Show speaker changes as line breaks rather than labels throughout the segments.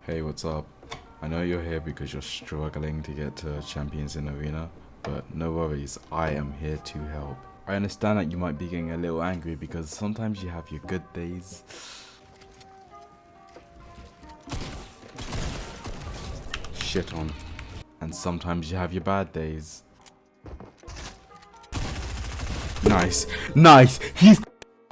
Hey, what's up? I know you're here because you're struggling to get to champions in arena, but no worries, I am here to help. I understand that you might be getting a little angry because sometimes you have your good days. Shit on. And sometimes you have your bad days. Nice, nice,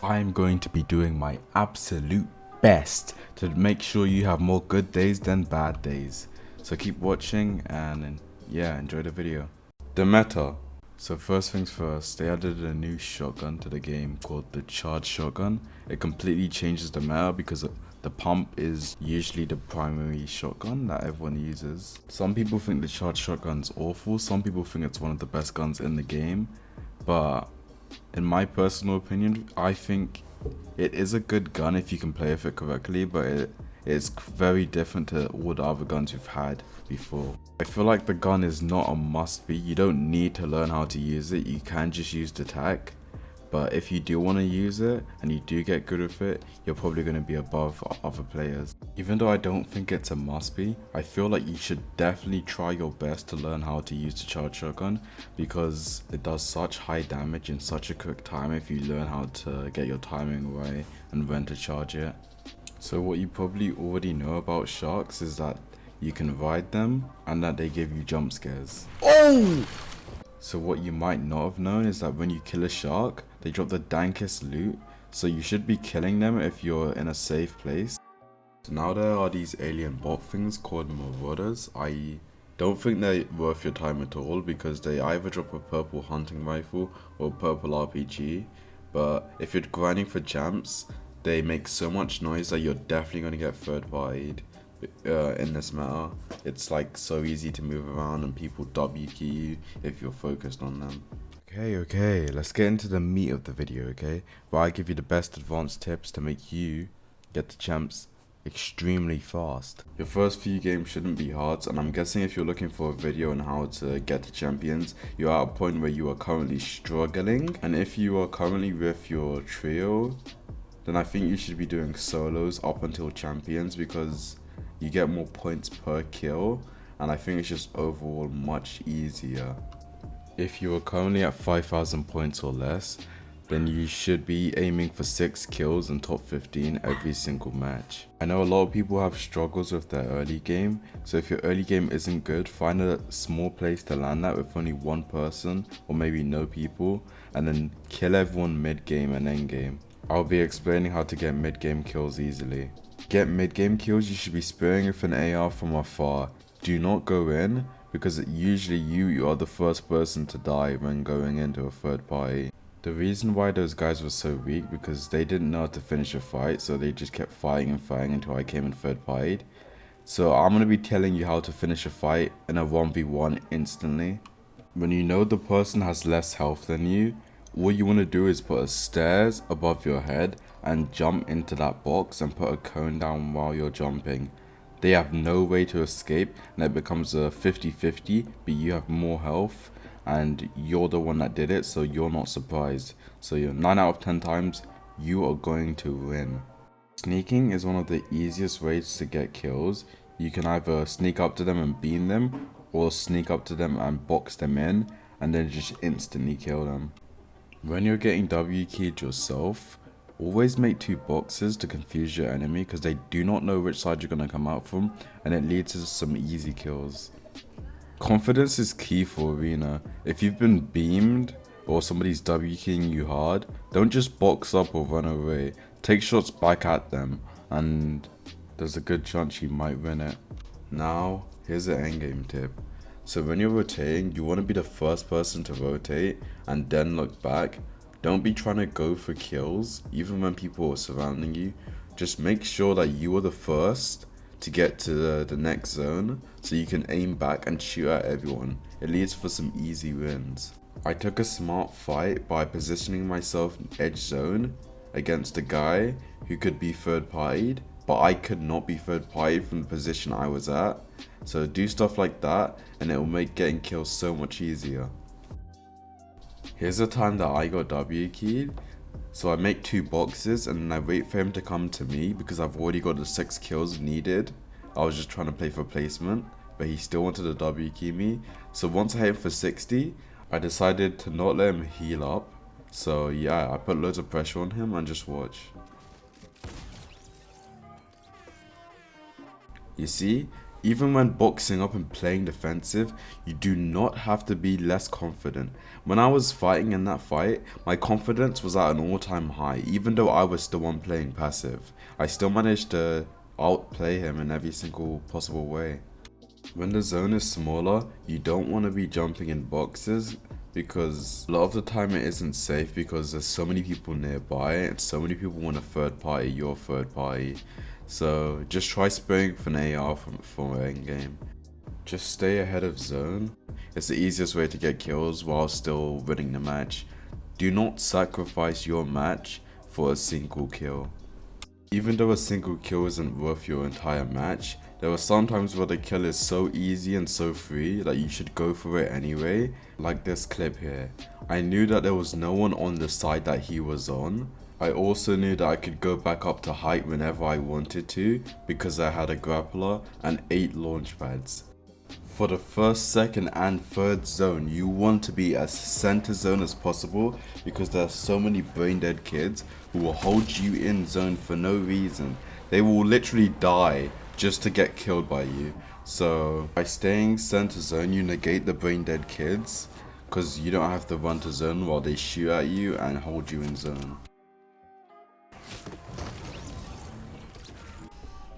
I'm going to be doing my absolute best to make sure you have more good days than bad days. So keep watching and yeah, enjoy the video. The meta. So first things first, they added a new shotgun to the game called the charge shotgun. It completely changes the meta because the pump is usually the primary shotgun that everyone uses. Some people think the charge shotgun's awful, some people think it's one of the best guns in the game, but in my personal opinion, I think it is a good gun if you can play with it correctly, but it's very different to all the other guns you've had before. I feel like the gun is not a must be. You don't need to learn how to use it. You can just use the attack. But if you do want to use it and you do get good with it, you're probably going to be above other players. Even though I don't think it's a must be, I feel like you should definitely try your best to learn how to use the charge shotgun because it does such high damage in such a quick time if you learn how to get your timing right and when to charge it. So what you probably already know about sharks is that you can ride them and that they give you jump scares. Oh! So what you might not have known is that when you kill a shark, they drop the dankest loot, so you should be killing them if you're in a safe place. So now there are these alien bot things called marauders. I don't think they're worth your time at all because they either drop a purple hunting rifle or a purple RPG, but if you're grinding for champs, they make so much noise that you're definitely going to get third partied. In this meta, it's like so easy to move around and people W key you if you're focused on them. Okay, let's get into the meat of the video, okay? Where I give you the best advanced tips to make you get the champs extremely fast. Your first few games shouldn't be hard, and I'm guessing if you're looking for a video on how to get to champions, you're at a point where you are currently struggling, and if you are currently with your trio, then I think you should be doing solos up until champions because you get more points per kill, and I think it's just overall much easier. If you are currently at 5,000 points or less, then you should be aiming for 6 kills and top 15 every single match. I know a lot of people have struggles with their early game, so if your early game isn't good, find a small place to land at with only one person or maybe no people, and then kill everyone mid game and end game. I'll be explaining how to get mid game kills easily. Get mid-game kills, you should be spraying with an AR from afar. Do not go in, because usually you are the first person to die when going into a third party. The reason why those guys were so weak because they didn't know how to finish a fight, so they just kept fighting and fighting until I came in third partied. So I'm going to be telling you how to finish a fight in a 1v1 instantly. When you know the person has less health than you, all you want to do is put a stairs above your head and jump into that box and put a cone down while you're jumping. They have no way to escape and it becomes a 50-50, but you have more health and you're the one that did it, so you're not surprised. So you're 9 out of 10 times you are going to win. Sneaking is one of the easiest ways to get kills. You can either sneak up to them and beam them, or sneak up to them and box them in and then just instantly kill them. When you're getting W keyed yourself, always make 2 boxes to confuse your enemy because they do not know which side you're going to come out from, and it leads to some easy kills. Confidence is key for arena. If you've been beamed or somebody's W keying you hard, don't just box up or run away. Take shots back at them and there's a good chance you might win it. Now, here's an endgame tip. So when you're rotating, you want to be the first person to rotate and then look back. Don't be trying to go for kills, even when people are surrounding you. Just make sure that you are the first to get to the next zone so you can aim back and shoot at everyone. It leads for some easy wins. I took a smart fight by positioning myself in edge zone against a guy who could be third partied, but I could not be third partied from the position I was at. So do stuff like that and it will make getting kills so much easier. Here's the time that I got W keyed. So I make 2 boxes and then I wait for him to come to me because I've already got the 6 kills needed. I was just trying to play for placement, but he still wanted to W key me. So once I hit him for 60, I decided to not let him heal up. So yeah, I put loads of pressure on him and just watch. You see, even when boxing up and playing defensive, you do not have to be less confident. When I was fighting in that fight, my confidence was at an all-time high, even though I was the one playing passive. I still managed to outplay him in every single possible way. When the zone is smaller, you don't want to be jumping in boxes because a lot of the time it isn't safe because there's so many people nearby and so many people want a third party your third party. So just try spraying for an AR for endgame. Just stay ahead of zone. It's the easiest way to get kills while still winning the match. Do not sacrifice your match for a single kill. Even though a single kill isn't worth your entire match, there are some times where the kill is so easy and so free that you should go for it anyway, like this clip here. I knew that there was no one on the side that he was on. I also knew that I could go back up to height whenever I wanted to because I had a grappler and 8 launch pads. For the first, second and third zone, you want to be as center zone as possible because there are so many brain dead kids who will hold you in zone for no reason. They will literally die just to get killed by you. So by staying center zone, you negate the brain dead kids because you don't have to run to zone while they shoot at you and hold you in zone.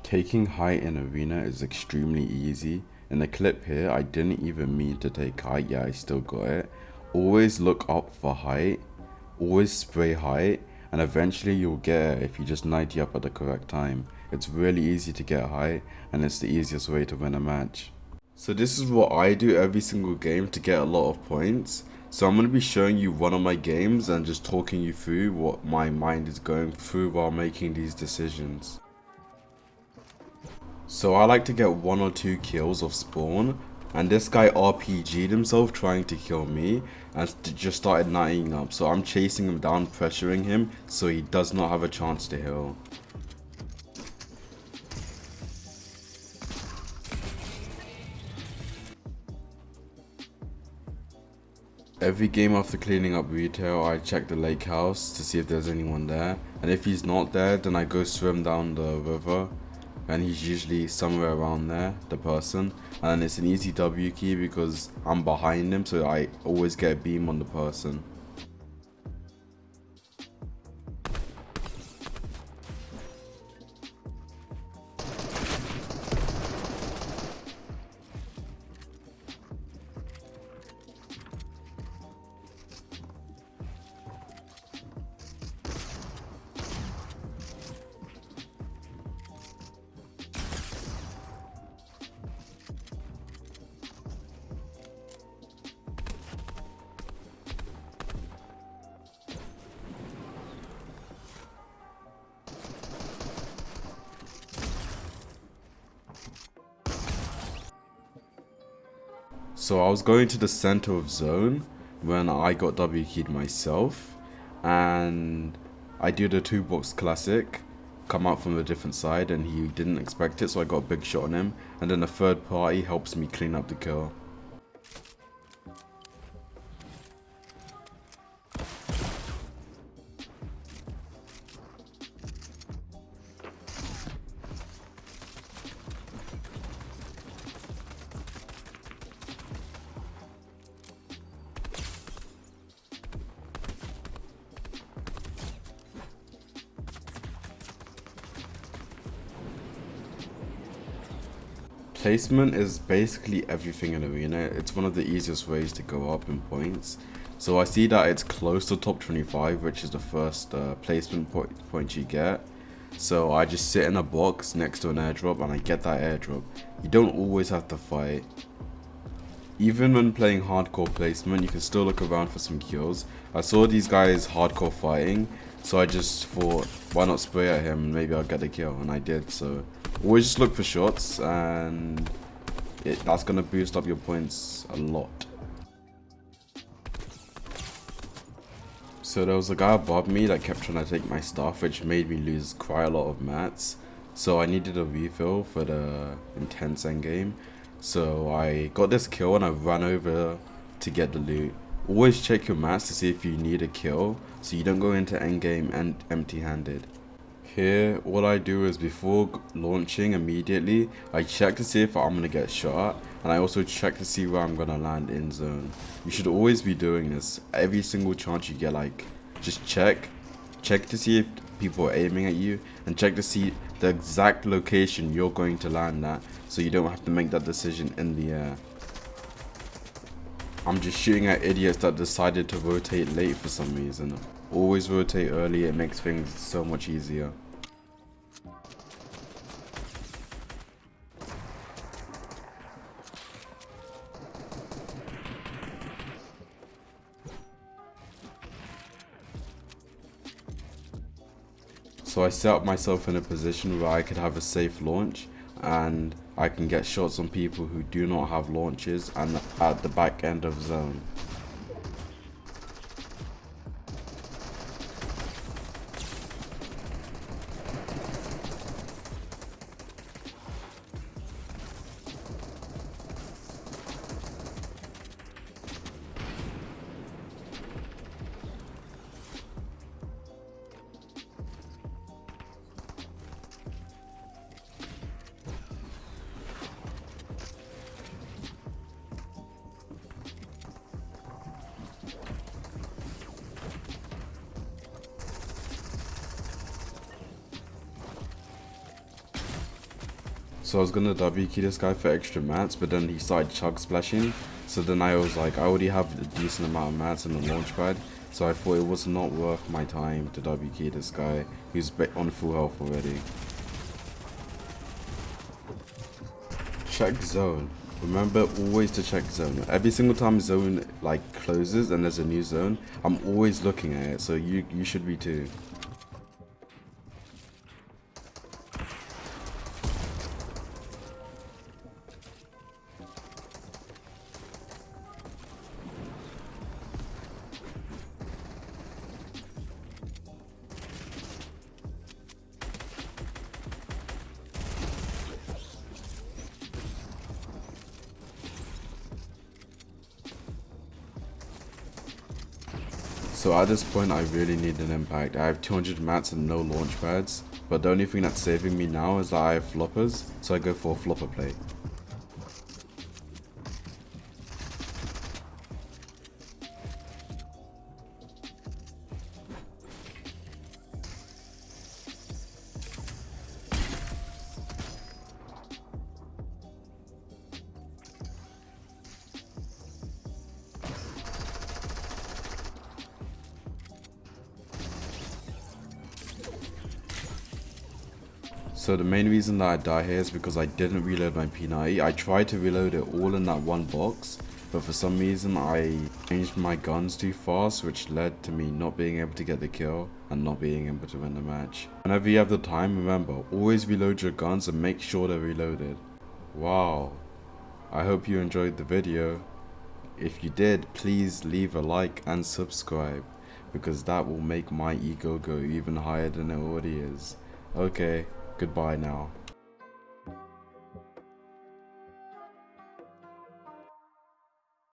Taking height in arena is extremely easy. In the clip here, I didn't even mean to take height, yeah, I still got it. Always look up for height, always spray height, and eventually you'll get it if you just 90 up at the correct time. It's really easy to get height, and it's the easiest way to win a match. So this is what I do every single game to get a lot of points. So I'm going to be showing you one of my games and just talking you through what my mind is going through while making these decisions. So I like to get 1 or 2 kills of spawn, and this guy RPG'd himself trying to kill me and just started 90ing up, so I'm chasing him down, pressuring him so he does not have a chance to heal. Every game after cleaning up retail, I check the lake house to see if there's anyone there, and if he's not there, then I go swim down the river. And he's usually somewhere around there, the person, and it's an easy W key because I'm behind him, so I always get a beam on the person. So I was going to the center of zone when I got W keyed myself, and I do the 2-box classic, come out from a different side, and he didn't expect it, so I got a big shot on him, and then the third party helps me clean up the kill. Placement is basically everything in arena. It's one of the easiest ways to go up in points. So I see that it's close to top 25, which is the first placement point you get. So I just sit in a box next to an airdrop and I get that airdrop. You don't always have to fight. Even when playing hardcore placement, you can still look around for some kills. I saw these guys hardcore fighting, so I just thought, why not spray at him and maybe I'll get a kill, and I did. So always just look for shots, and that's going to boost up your points a lot. So there was a guy above me that kept trying to take my stuff, which made me lose quite a lot of mats. so I needed a refill for the intense endgame. So I got this kill and I ran over to get the loot. Always check your mats to see if you need a kill, so you don't go into endgame and empty-handed. Here, all I do is before launching immediately, I check to see if I'm gonna get shot, and I also check to see where I'm gonna land in zone. You should always be doing this. Every single chance you get, like, just check to see if people are aiming at you, and check to see the exact location you're going to land at, so you don't have to make that decision in the air. I'm just shooting at idiots that decided to rotate late for some reason. Always rotate early, it makes things so much easier. So I set up myself in a position where I could have a safe launch, and I can get shots on people who do not have launches and at the back end of zone. So I was gonna W key this guy for extra mats, but then he started chug splashing. So then I was like, I already have a decent amount of mats in the launch pad, so I thought it was not worth my time to W key this guy who's on full health already. Check zone. Remember always to check zone. Every single time zone like closes and there's a new zone, I'm always looking at it, so you should be too. So at this point I really need an impact. I have 200 mats and no launch pads, but the only thing that's saving me now is that I have floppers, so I go for a flopper play. So the main reason that I die here is because I didn't reload my P90. I tried to reload it all in that one box, but for some reason I changed my guns too fast, which led to me not being able to get the kill and not being able to win the match. Whenever you have the time, remember, always reload your guns and make sure they're reloaded. Wow, I hope you enjoyed the video. If you did, please leave a like and subscribe, because that will make my ego go even higher than it already is. Okay. Goodbye now.